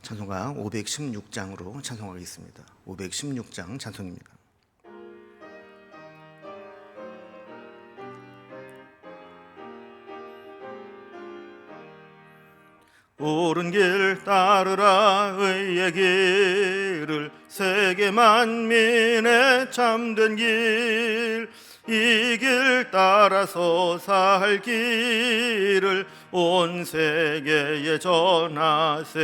찬송가 516장으로 찬송하겠습니다. 516장 찬송입니다. 옳은 길 따르라 의의 길을, 세계 만민의 참된 길, 이 길 따라서 살 길을 온 세계에 전하세.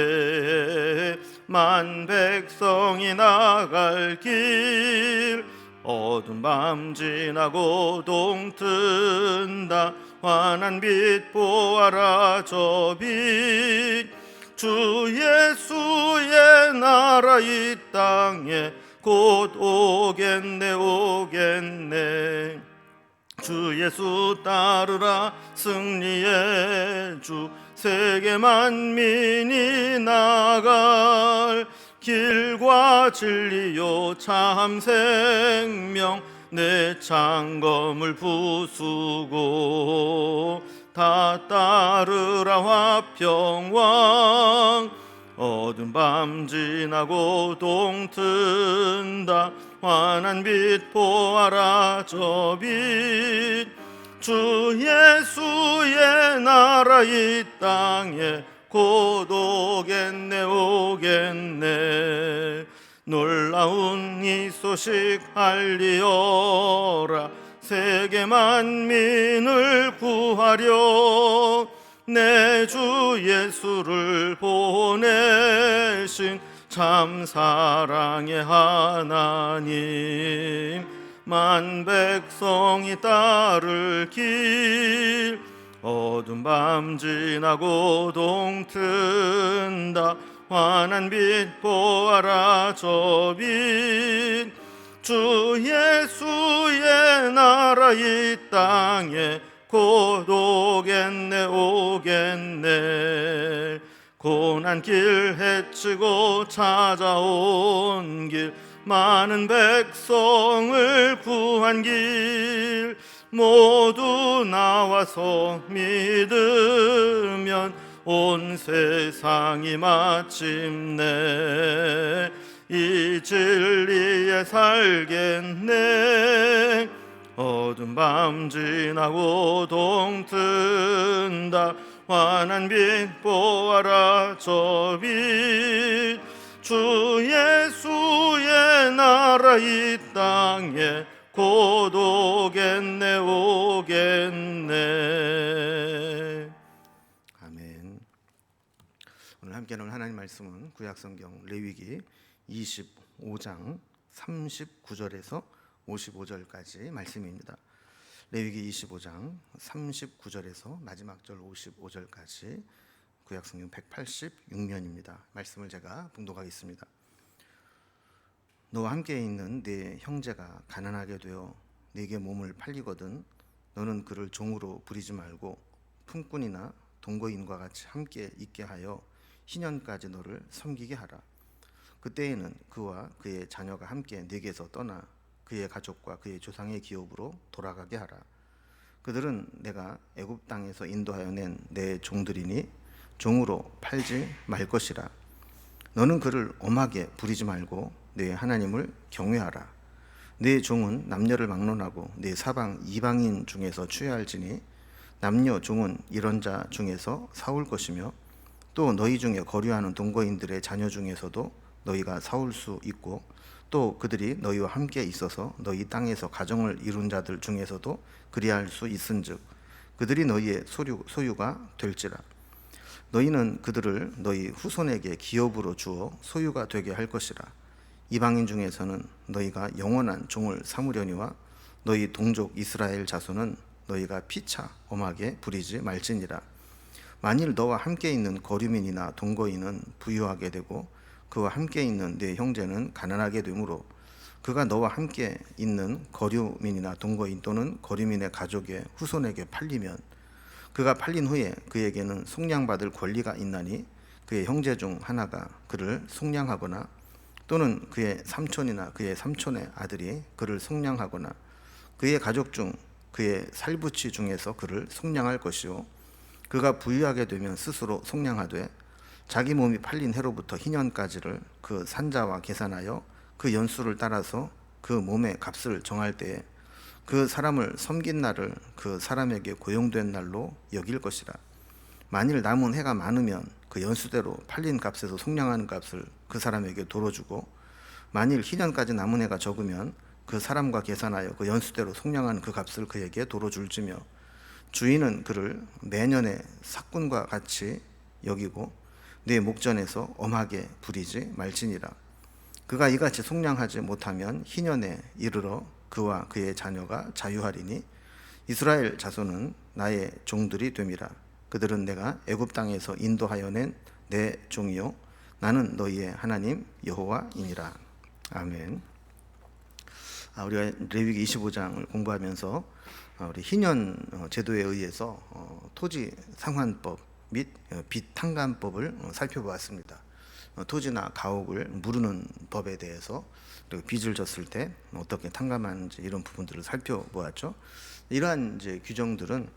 만 백성이 나갈 길, 어두운 밤 지나고 동튼다. 환한 빛 보아라 저 빛, 주 예수의 나라 이 땅에 곧 오겠네 오겠네. 주 예수 따르라 승리의 주, 세계 만민이 나갈 길과 진리요 참 생명, 내 창검을 부수고 다 따르라 화평왕. 어두운 밤 지나고 동튼다. 환한 빛 보아라 저 빛, 주 예수의 나라 이 땅에 곧 오겠네 오겠네. 놀라운 이 소식 알리어라, 세계 만민을 구하려 내 주 예수를 보내신 참 사랑의 하나님. 만 백성이 따를 길, 어두운 밤 지나고 동튼다. 환한 빛 보아라 저 빛, 주 예수의 나라 이 땅에 곧 오겠네 오겠네. 고난 길 헤치고 찾아온 길, 많은 백성을 구한 길, 모두 나와서 믿으면 온 세상이 마침내 이 진리에 살겠네. 어두운 밤 지나고 동튼다. 환한 빛 보아라 저 빛, 주 예수의 나라 이 땅에 곧 오겠네 오겠네. 아멘. 오늘 함께 나눌 하나님 말씀은 구약성경 레위기 25장 39절에서 55절까지 말씀입니다. 레위기 25장 39절에서 마지막 절 55절까지 구약성경 186면입니다. 말씀을 제가 봉독하겠습니다. 너와 함께 있는 네 형제가 가난하게 되어 네게 몸을 팔리거든 너는 그를 종으로 부리지 말고 품꾼이나 동거인과 같이 함께 있게 하여 희년까지 너를 섬기게 하라. 그때에는 그와 그의 자녀가 함께 네게서 떠나 그의 가족과 그의 조상의 기업으로 돌아가게 하라. 그들은 내가 애굽 땅에서 인도하여 낸 내 종들이니 종으로 팔지 말 것이라. 너는 그를 엄하게 부리지 말고 내 하나님을 경외하라. 내 종은 남녀를 막론하고 내 사방 이방인 중에서 취할지니 남녀 종은 이런 자 중에서 사올 것이며 또 너희 중에 거류하는 동거인들의 자녀 중에서도 너희가 사올 수 있고 또 그들이 너희와 함께 있어서 너희 땅에서 가정을 이룬 자들 중에서도 그리할 수 있은즉 그들이 너희의 소유가 될지라. 너희는 그들을 너희 후손에게 기업으로 주어 소유가 되게 할 것이라. 이방인 중에서는 너희가 영원한 종을 삼으려니와 너희 동족 이스라엘 자손은 너희가 피차 엄하게 부리지 말지니라. 만일 너와 함께 있는 거류민이나 동거인은 부유하게 되고 그와 함께 있는 네 형제는 가난하게 되므로 그가 너와 함께 있는 거류민이나 동거인 또는 거류민의 가족의 후손에게 팔리면 그가 팔린 후에 그에게는 속량받을 권리가 있나니 그의 형제 중 하나가 그를 속량하거나 또는 그의 삼촌이나 그의 삼촌의 아들이 그를 속량하거나 그의 가족 중 그의 살부치 중에서 그를 속량할 것이요 그가 부유하게 되면 스스로 속량하되 자기 몸이 팔린 해로부터 희년까지를 그 산자와 계산하여 그 연수를 따라서 그 몸의 값을 정할 때에 그 사람을 섬긴 날을 그 사람에게 고용된 날로 여길 것이라. 만일 남은 해가 많으면 그 연수대로 팔린 값에서 속량하는 값을 그 사람에게 도로 주고, 만일 희년까지 남은 해가 적으면 그 사람과 계산하여 그 연수대로 속량하는 그 값을 그에게 도로 줄지며, 주인은 그를 매년의 삭군과 같이 여기고 내 목전에서 엄하게 부리지 말지니라. 그가 이같이 속량하지 못하면 희년에 이르러 그와 그의 자녀가 자유하리니 이스라엘 자손은 나의 종들이 됨이라. 그들은 내가 애굽 땅에서 인도하여 낸 내 종이요 나는 너희의 하나님 여호와이니라. 아멘. 우리가 레위기 25장을 공부하면서 우리 희년 제도에 의해서 토지 상환법 및 빚 탕감법을 살펴보았습니다. 토지나 가옥을 무르는 법에 대해서, 그리고 빚을 졌을 때 어떻게 탕감하는지 이런 부분들을 살펴보았죠. 이러한 이제 규정들은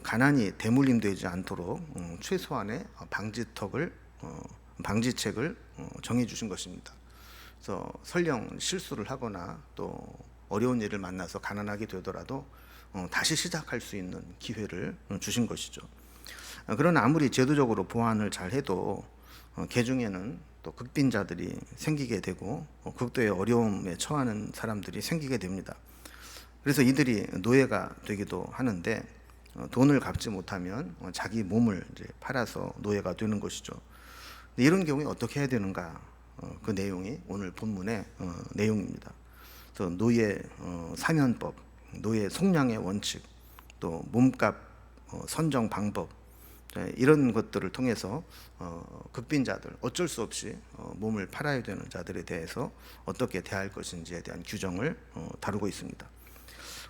가난이 대물림되지 않도록 최소한의 방지책을 정해 주신 것입니다. 그래서 설령 실수를 하거나 또 어려운 일을 만나서 가난하게 되더라도 다시 시작할 수 있는 기회를 주신 것이죠. 그러나 아무리 제도적으로 보완을 잘 해도 개중에는 또 극빈자들이 생기게 되고 극도의 어려움에 처하는 사람들이 생기게 됩니다. 그래서 이들이 노예가 되기도 하는데, 돈을 갚지 못하면 자기 몸을 이제 팔아서 노예가 되는 것이죠. 이런 경우에 어떻게 해야 되는가? 그 내용이 오늘 본문의 내용입니다. 그래서 노예 사면법, 노예 속량의 원칙, 또 몸값 선정 방법, 이런 것들을 통해서 극빈자들, 어쩔 수 없이 몸을 팔아야 되는 자들에 대해서 어떻게 대할 것인지에 대한 규정을 다루고 있습니다.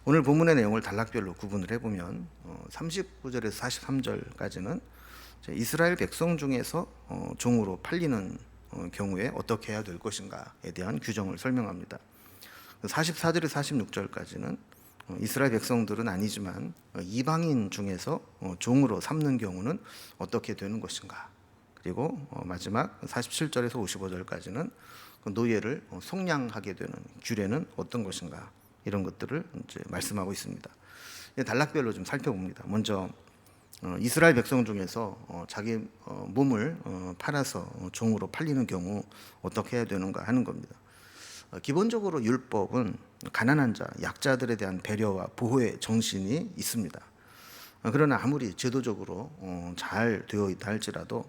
오늘 본문의 내용을 단락별로 구분을 해보면 39절에서 43절까지는 이스라엘 백성 중에서 종으로 팔리는 경우에 어떻게 해야 될 것인가에 대한 규정을 설명합니다. 44절에서 46절까지는 이스라엘 백성들은 아니지만 이방인 중에서 종으로 삼는 경우는 어떻게 되는 것인가, 그리고 마지막 47절에서 55절까지는 노예를 속량하게 되는 규례는 어떤 것인가, 이런 것들을 이제 말씀하고 있습니다. 단락별로 좀 살펴봅니다. 먼저 이스라엘 백성 중에서 자기 몸을 팔아서 종으로 팔리는 경우 어떻게 해야 되는가 하는 겁니다. 기본적으로 율법은 가난한 자, 약자들에 대한 배려와 보호의 정신이 있습니다. 그러나 아무리 제도적으로 잘 되어 있다 할지라도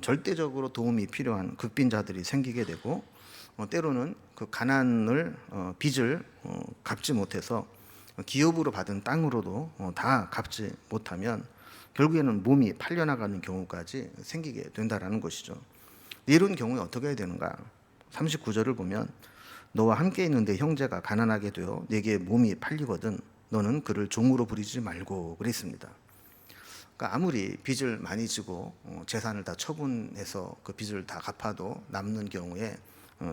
절대적으로 도움이 필요한 극빈자들이 생기게 되고, 때로는 그 가난을 빚을 갚지 못해서 기업으로 받은 땅으로도 다 갚지 못하면 결국에는 몸이 팔려나가는 경우까지 생기게 된다라는 것이죠. 이런 경우에 어떻게 해야 되는가? 39절을 보면 너와 함께 있는 내 형제가 가난하게 되어 내게 몸이 팔리거든 너는 그를 종으로 부리지 말고 그랬습니다. 그러니까 아무리 빚을 많이 지고 재산을 다 처분해서 그 빚을 다 갚아도 남는 경우에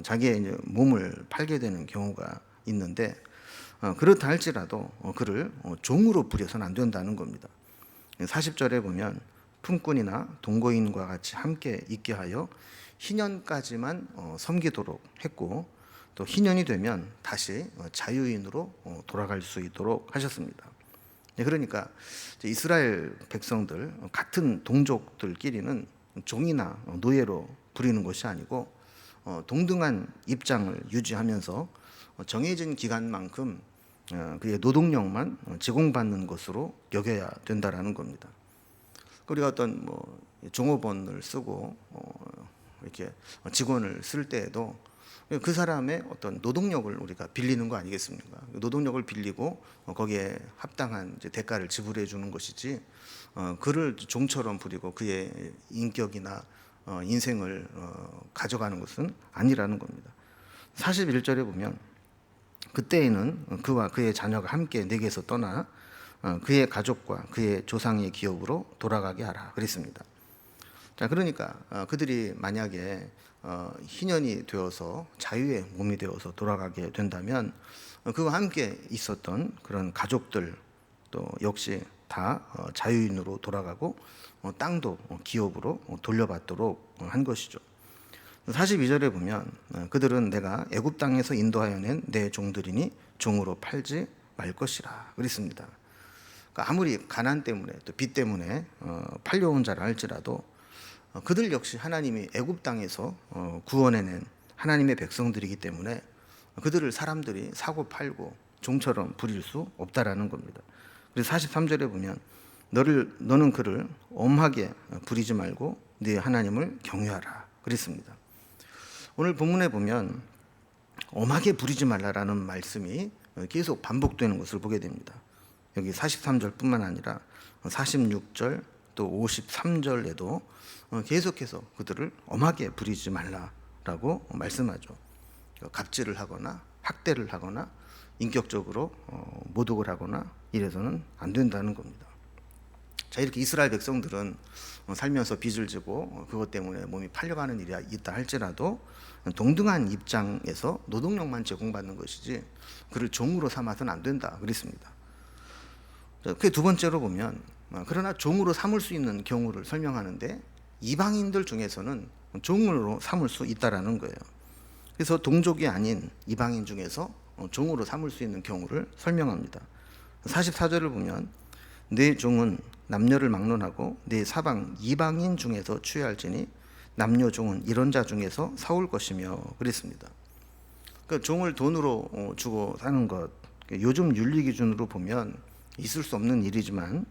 자기의 이제 몸을 팔게 되는 경우가 있는데, 그렇다 할지라도 그를 종으로 부려서는 안 된다는 겁니다. 40절에 보면 품꾼이나 동거인과 같이 함께 있게 하여 희년까지만 섬기도록 했고, 또 희년이 되면 다시 자유인으로 돌아갈 수 있도록 하셨습니다. 그러니까 이스라엘 백성들, 같은 동족들끼리는 종이나 노예로 부리는 것이 아니고 동등한 입장을 유지하면서 정해진 기간만큼 그의 노동력만 제공받는 것으로 여겨야 된다라는 겁니다. 우리가 어떤 종업원을 쓰고 이렇게 직원을 쓸 때에도 그 사람의 어떤 노동력을 우리가 빌리는 거 아니겠습니까? 노동력을 빌리고 거기에 합당한 이제 대가를 지불해 주는 것이지, 그를 종처럼 부리고 그의 인격이나 인생을 가져가는 것은 아니라는 겁니다. 41절에 보면 그때에는 그와 그의 자녀가 함께 내게서 떠나 그의 가족과 그의 조상의 기업으로 돌아가게 하라 그랬습니다. 자, 그러니까 그들이 만약에 희년이 되어서 자유의 몸이 되어서 돌아가게 된다면 그와 함께 있었던 그런 가족들 또 역시 다 자유인으로 돌아가고 땅도 기업으로 돌려받도록 한 것이죠. 42절에 보면 그들은 내가 애굽 땅에서 인도하여 낸 내 종들이니 종으로 팔지 말 것이라 그랬습니다. 그러니까 아무리 가난 때문에 또 빚 때문에 팔려온 자라 할지라도 그들 역시 하나님이 애굽 땅에서 구원해낸 하나님의 백성들이기 때문에 그들을 사람들이 사고 팔고 종처럼 부릴 수 없다라는 겁니다. 그래서 43절에 보면 너는 그를 엄하게 부리지 말고 네 하나님을 경외하라 그랬습니다. 오늘 본문에 보면 엄하게 부리지 말라라는 말씀이 계속 반복되는 것을 보게 됩니다. 여기 43절뿐만 아니라 46절 또 53절에도 계속해서 그들을 엄하게 부리지 말라라고 말씀하죠. 갑질을 하거나 학대를 하거나 인격적으로 모독을 하거나 이래서는 안 된다는 겁니다. 자, 이렇게 이스라엘 백성들은 살면서 빚을 지고 그것 때문에 몸이 팔려가는 일이 있다 할지라도 동등한 입장에서 노동력만 제공받는 것이지 그를 종으로 삼아서는 안 된다 그랬습니다. 그 두 번째로 보면 그러나 종으로 삼을 수 있는 경우를 설명하는데 이방인들 중에서는 종으로 삼을 수 있다라는 거예요. 그래서 동족이 아닌 이방인 중에서 종으로 삼을 수 있는 경우를 설명합니다. 44절을 보면 내 종은 남녀를 막론하고 내 사방 이방인 중에서 취할지니 남녀 종은 이런 자 중에서 사올 것이며 그랬습니다. 그러니까 종을 돈으로 주고 사는 것, 요즘 윤리 기준으로 보면 있을 수 없는 일이지만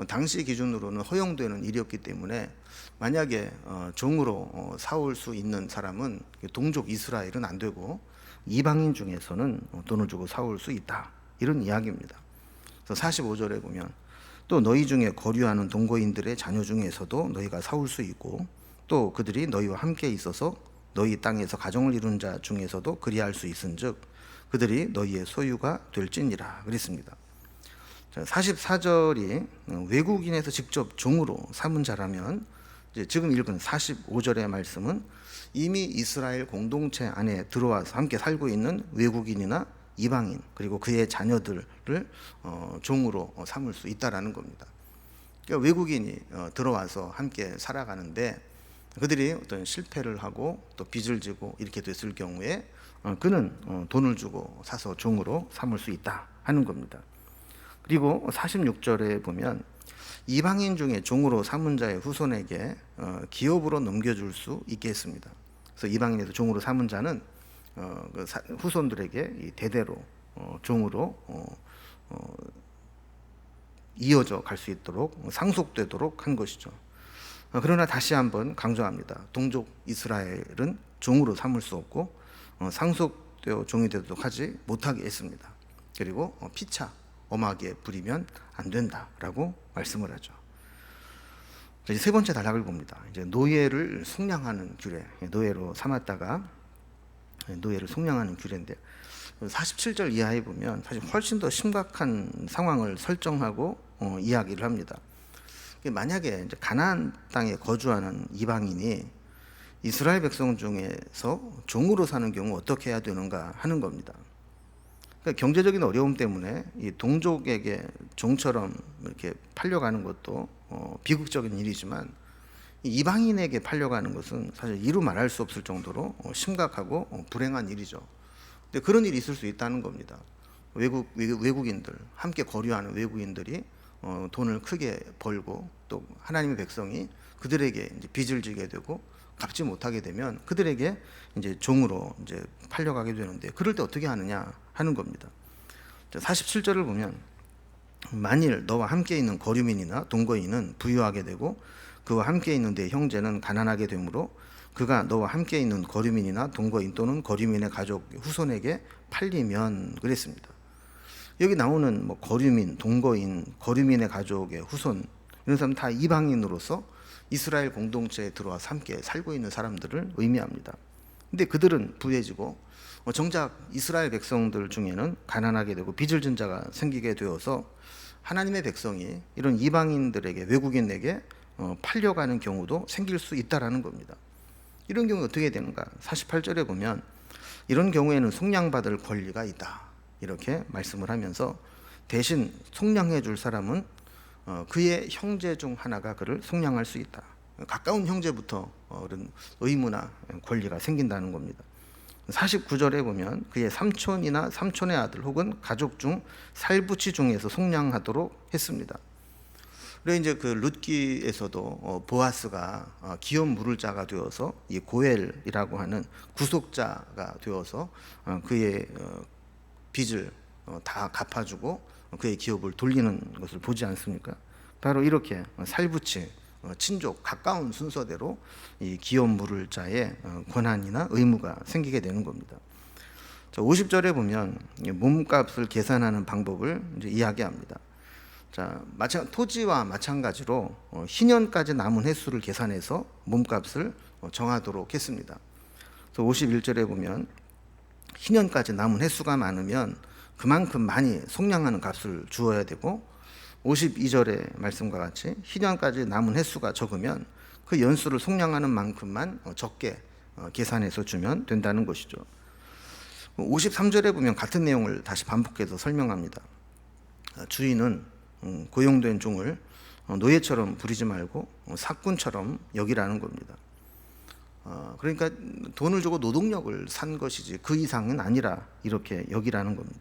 당시 기준으로는 허용되는 일이었기 때문에 만약에 종으로 사올 수 있는 사람은 동족 이스라엘은 안 되고 이방인 중에서는 돈을 주고 사올 수 있다, 이런 이야기입니다. 그래서 45절에 보면 또 너희 중에 거류하는 동거인들의 자녀 중에서도 너희가 사올 수 있고 또 그들이 너희와 함께 있어서 너희 땅에서 가정을 이룬 자 중에서도 그리할 수 있은즉 그들이 너희의 소유가 될지니라 그랬습니다. 44절이 외국인에서 직접 종으로 삼은 자라면 지금 읽은 45절의 말씀은 이미 이스라엘 공동체 안에 들어와서 함께 살고 있는 외국인이나 이방인 그리고 그의 자녀들을 종으로 삼을 수 있다라는 겁니다. 그러니까 외국인이 들어와서 함께 살아가는데 그들이 어떤 실패를 하고 또 빚을 지고 이렇게 됐을 경우에 그는 돈을 주고 사서 종으로 삼을 수 있다 하는 겁니다. 그리고 46절에 보면 이방인 중에 종으로 삼은 자의 후손에게 기업으로 넘겨줄 수 있게 했습니다. 그래서 이방인에서 종으로 삼은 자는 그 후손들에게 대대로 종으로 이어져 갈 수 있도록 상속되도록 한 것이죠. 그러나 다시 한번 강조합니다. 동족 이스라엘은 종으로 삼을 수 없고 상속되어 종이 되도록 하지 못하게 했습니다. 그리고 피차 엄하게 부리면 안 된다라고 말씀을 하죠. 이제 세 번째 단락을 봅니다. 이제 노예를 속량하는 규례, 노예로 삼았다가 노예를 속량하는 규례인데 47절 이하에 보면 사실 훨씬 더 심각한 상황을 설정하고 이야기를 합니다. 만약에 이제 가나안 땅에 거주하는 이방인이 이스라엘 백성 중에서 종으로 사는 경우 어떻게 해야 되는가 하는 겁니다. 그러니까 경제적인 어려움 때문에 이 동족에게 종처럼 이렇게 팔려가는 것도 비극적인 일이지만 이방인에게 팔려가는 것은 사실 이루 말할 수 없을 정도로 심각하고 불행한 일이죠. 근데 그런 일이 있을 수 있다는 겁니다. 외국인들, 함께 거류하는 외국인들이 돈을 크게 벌고 또 하나님의 백성이 그들에게 이제 빚을 지게 되고 갚지 못하게 되면 그들에게 이제 종으로 이제 팔려가게 되는데 그럴 때 어떻게 하느냐 하는 겁니다. 47절을 보면 만일 너와 함께 있는 거류민이나 동거인은 부유하게 되고 그와 함께 있는 내 형제는 가난하게 되므로 그가 너와 함께 있는 거류민이나 동거인 또는 거류민의 가족 후손에게 팔리면 그랬습니다. 여기 나오는 뭐 거류민, 동거인, 거류민의 가족의 후손 이런 사람 다 이방인으로서 이스라엘 공동체에 들어와서 함께 살고 있는 사람들을 의미합니다. 근데 그들은 부해지고 정작 이스라엘 백성들 중에는 가난하게 되고 빚을 진 자가 생기게 되어서 하나님의 백성이 이런 이방인들에게 외국인에게 팔려가는 경우도 생길 수 있다라는 겁니다. 이런 경우 어떻게 되는가? 48절에 보면 이런 경우에는 속량받을 권리가 있다 이렇게 말씀을 하면서 대신 속량해 줄 사람은 그의 형제 중 하나가 그를 속량할 수 있다. 가까운 형제부터 그런 의무나 권리가 생긴다는 겁니다. 49절에 보면 그의 삼촌이나 삼촌의 아들 혹은 가족 중 살부치 중에서 속량하도록 했습니다. 그리고 이제 그 룻기에서도 보아스가 기업 물을 자가 되어서 이 고엘이라고 하는 구속자가 되어서 그의 빚을 다 갚아주고 그의 기업을 돌리는 것을 보지 않습니까? 바로 이렇게 살부치 친족 가까운 순서대로 이 기업 물을 자의 권한이나 의무가 생기게 되는 겁니다. 50절에 보면 몸값을 계산하는 방법을 이제 이야기합니다. 자, 토지와 마찬가지로 희년까지 남은 횟수를 계산해서 몸값을 정하도록 했습니다. 그래서 51절에 보면 희년까지 남은 횟수가 많으면 그만큼 많이 속량하는 값을 주어야 되고, 52절의 말씀과 같이 희년까지 남은 횟수가 적으면 그 연수를 속량하는 만큼만 적게 계산해서 주면 된다는 것이죠. 53절에 보면 같은 내용을 다시 반복해서 설명합니다. 주인은 고용된 종을 노예처럼 부리지 말고 사꾼처럼 여기라는 겁니다. 그러니까 돈을 주고 노동력을 산 것이지 그 이상은 아니라 이렇게 여기라는 겁니다.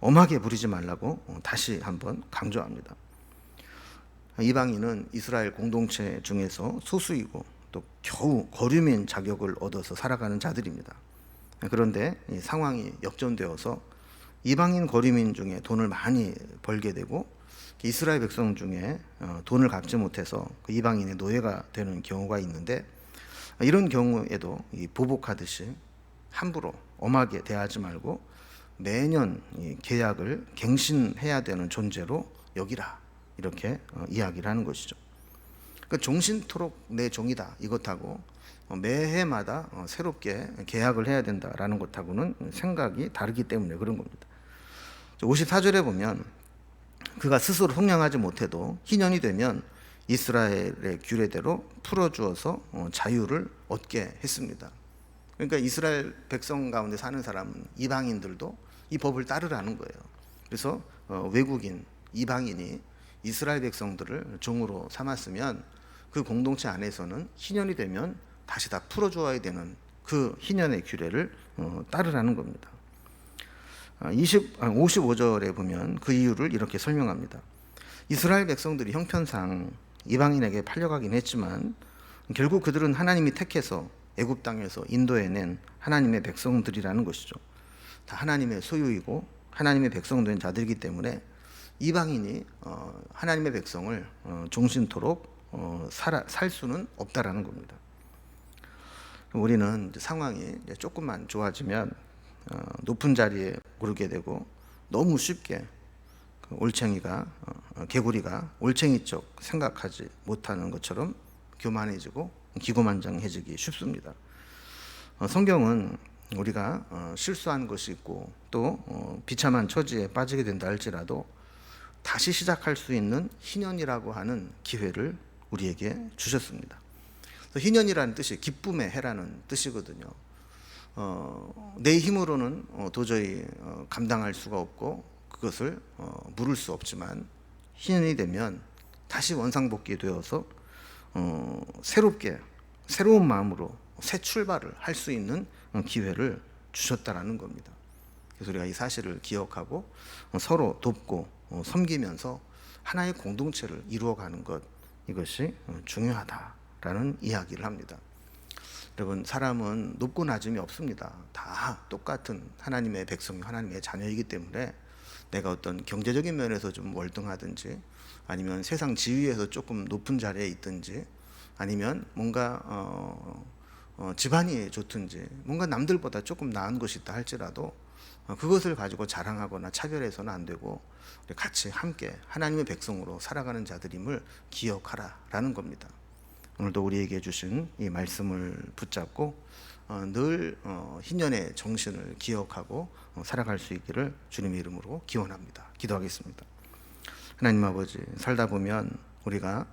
엄하게 부리지 말라고 다시 한번 강조합니다. 이방인은 이스라엘 공동체 중에서 소수이고 또 겨우 거류민 자격을 얻어서 살아가는 자들입니다. 그런데 이 상황이 역전되어서 이방인 거류민 중에 돈을 많이 벌게 되고 이스라엘 백성 중에 돈을 갚지 못해서 그 이방인의 노예가 되는 경우가 있는데, 이런 경우에도 보복하듯이 함부로 엄하게 대하지 말고 매년 계약을 갱신해야 되는 존재로 여기라, 이렇게 이야기를 하는 것이죠. 그러니까 종신토록 내 종이다 이것하고 매해마다 새롭게 계약을 해야 된다라는 것하고는 생각이 다르기 때문에 그런 겁니다. 54절에 보면 그가 스스로 속량하지 못해도 희년이 되면 이스라엘의 규례대로 풀어주어서 자유를 얻게 했습니다. 그러니까 이스라엘 백성 가운데 사는 사람은 이방인들도 이 법을 따르라는 거예요. 그래서 외국인, 이방인이 이스라엘 백성들을 종으로 삼았으면 그 공동체 안에서는 희년이 되면 다시 다 풀어주어야 되는 그 희년의 규례를 따르라는 겁니다. 55절에 보면 그 이유를 이렇게 설명합니다. 이스라엘 백성들이 형편상 이방인에게 팔려가긴 했지만 결국 그들은 하나님이 택해서 애굽 땅에서 인도해낸 하나님의 백성들이라는 것이죠. 다 하나님의 소유이고 하나님의 백성된 자들이기 때문에 이방인이 하나님의 백성을 종신토록 살 수는 없다라는 겁니다. 우리는 상황이 조금만 좋아지면 높은 자리에 오르게 되고 너무 쉽게 올챙이가 개구리가 올챙이 쪽 생각하지 못하는 것처럼 교만해지고 기고만장해지기 쉽습니다. 성경은 우리가 실수한 것이 있고 또 비참한 처지에 빠지게 된다 할지라도 다시 시작할 수 있는 희년이라고 하는 기회를 우리에게 주셨습니다. 희년이라는 뜻이 기쁨의 해라는 뜻이거든요. 내 힘으로는 도저히 감당할 수가 없고 그것을 물을 수 없지만 희년이 되면 다시 원상복귀 되어서 새롭게 새로운 마음으로 새 출발을 할 수 있는 기회를 주셨다라는 겁니다. 그래서 우리가 이 사실을 기억하고 서로 돕고 섬기면서 하나의 공동체를 이루어가는 것, 이것이 중요하다라는 이야기를 합니다. 여러분, 사람은 높고 낮음이 없습니다. 다 똑같은 하나님의 백성, 하나님의 자녀이기 때문에 내가 어떤 경제적인 면에서 좀 월등하든지 아니면 세상 지위에서 조금 높은 자리에 있든지 아니면 뭔가 집안이 좋든지 뭔가 남들보다 조금 나은 것이 있다 할지라도 그것을 가지고 자랑하거나 차별해서는 안 되고 같이 함께 하나님의 백성으로 살아가는 자들임을 기억하라라는 겁니다. 오늘도 우리에게 주신 이 말씀을 붙잡고 늘 희년의 정신을 기억하고 살아갈 수 있기를 주님의 이름으로 기원합니다. 기도하겠습니다. 하나님 아버지, 살다 보면 우리가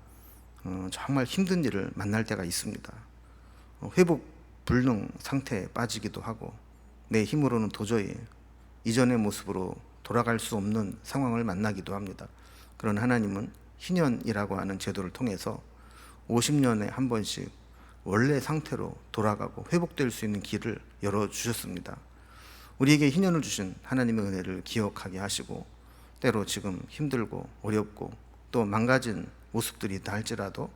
정말 힘든 일을 만날 때가 있습니다. 회복 불능 상태에 빠지기도 하고 내 힘으로는 도저히 이전의 모습으로 돌아갈 수 없는 상황을 만나기도 합니다. 그런 하나님은 희년이라고 하는 제도를 통해서 50년에 한 번씩 원래 상태로 돌아가고 회복될 수 있는 길을 열어주셨습니다. 우리에게 희년을 주신 하나님의 은혜를 기억하게 하시고, 때로 지금 힘들고 어렵고 또 망가진 모습들이 있다 할지라도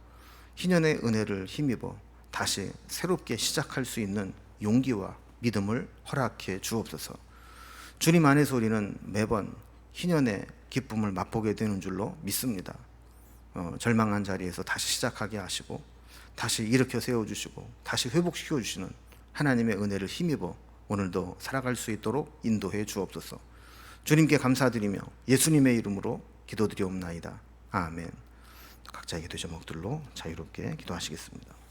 희년의 은혜를 힘입어 다시 새롭게 시작할 수 있는 용기와 믿음을 허락해 주옵소서. 주님 안에서 우리는 매번 희년의 기쁨을 맛보게 되는 줄로 믿습니다. 절망한 자리에서 다시 시작하게 하시고 다시 일으켜 세워주시고 다시 회복시켜 주시는 하나님의 은혜를 힘입어 오늘도 살아갈 수 있도록 인도해 주옵소서. 주님께 감사드리며 예수님의 이름으로 기도드리옵나이다. 아멘. 각자의 기도 제목들로 자유롭게 기도하시겠습니다.